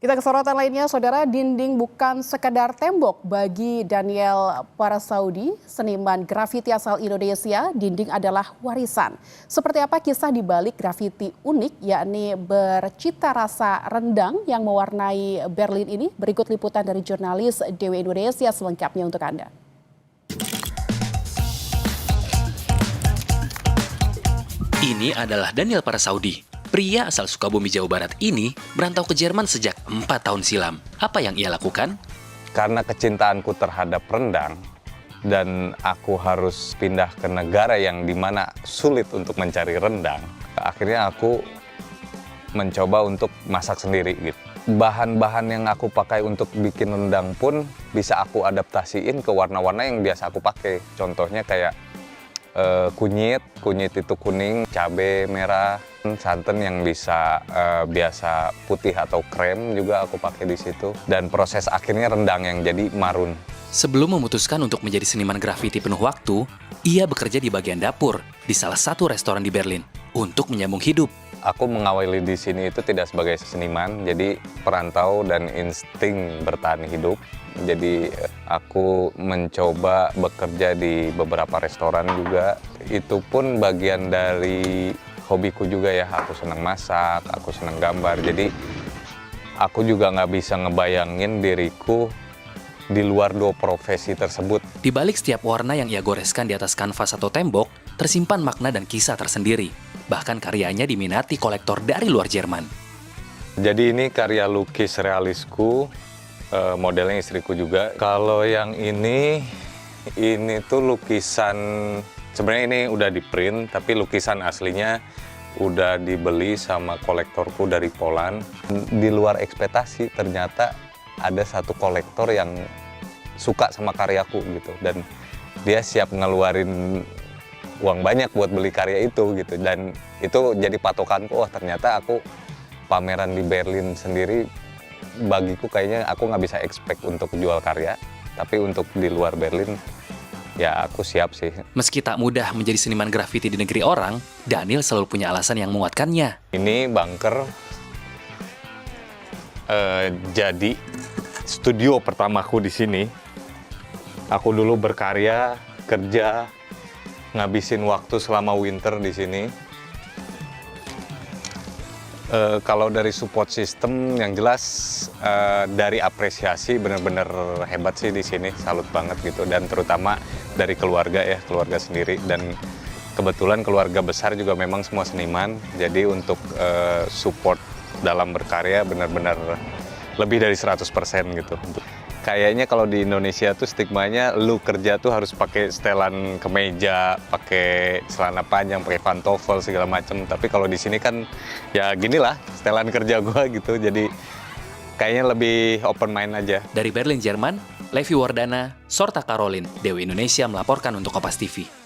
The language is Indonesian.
Kita ke sorotan lainnya, saudara. Dinding bukan sekadar tembok bagi Daniel Parasaudi, seniman grafiti asal Indonesia. Dinding adalah warisan. Seperti apa kisah di balik grafiti unik, yakni bercita rasa rendang yang mewarnai Berlin ini? Berikut liputan dari jurnalis DW Indonesia selengkapnya untuk Anda. Ini adalah Daniel Parasaudi. Pria asal Sukabumi, Jawa Barat ini merantau ke Jerman sejak 4 tahun silam. Apa yang ia lakukan? Karena kecintaanku terhadap rendang dan aku harus pindah ke negara yang dimana sulit untuk mencari rendang, akhirnya aku mencoba untuk masak sendiri gitu. Bahan-bahan yang aku pakai untuk bikin rendang pun bisa aku adaptasiin ke warna-warna yang biasa aku pakai. Contohnya kayak kunyit itu kuning, cabai merah, santan yang bisa biasa putih atau krem juga aku pakai di situ. Dan proses akhirnya rendang yang jadi marun. Sebelum memutuskan untuk menjadi seniman grafiti penuh waktu, ia bekerja di bagian dapur di salah satu restoran di Berlin untuk menyambung hidup. Aku mengawali di sini itu tidak sebagai seniman, jadi perantau dan insting bertahan hidup. Jadi aku mencoba bekerja di beberapa restoran juga. Itu pun bagian dari hobiku juga ya. Aku senang masak, aku senang gambar. Jadi aku juga nggak bisa ngebayangin diriku di luar dua profesi tersebut. Di balik setiap warna yang ia goreskan di atas kanvas atau tembok, tersimpan makna dan kisah tersendiri. Bahkan karyanya diminati kolektor dari luar Jerman. Jadi ini karya lukis realisku, modelnya istriku juga. Kalau yang ini tuh lukisan, sebenarnya ini udah di print, tapi lukisan aslinya udah dibeli sama kolektorku dari Poland. Di luar ekspektasi ternyata ada satu kolektor yang suka sama karyaku gitu, dan dia siap ngeluarin uang banyak buat beli karya itu gitu. Dan itu jadi patokanku, oh ternyata aku pameran di Berlin sendiri, bagiku kayaknya aku nggak bisa expect untuk jual karya, tapi untuk di luar Berlin ya aku siap sih. Meski tak mudah menjadi seniman grafiti di negeri orang, Daniel selalu punya alasan yang menguatkannya. Ini bunker jadi studio pertamaku di sini. Aku dulu berkarya, kerja, ngabisin waktu selama winter di sini. Kalau dari support system yang jelas dari apresiasi benar-benar hebat sih di sini, salut banget gitu. Dan terutama dari keluarga ya, keluarga sendiri. Dan kebetulan keluarga besar juga memang semua seniman. Jadi untuk support dalam berkarya benar-benar lebih dari 100% gitu. Kayaknya kalau di Indonesia tuh stigmanya lu kerja tuh harus pakai setelan kemeja, pakai celana panjang, pakai pantofel segala macam. Tapi kalau di sini kan ya ginilah setelan kerja gua gitu. Jadi kayaknya lebih open mind aja. Dari Berlin, Jerman, Levi Wardana, Sorta Karolin, DW Indonesia melaporkan untuk Kompas TV.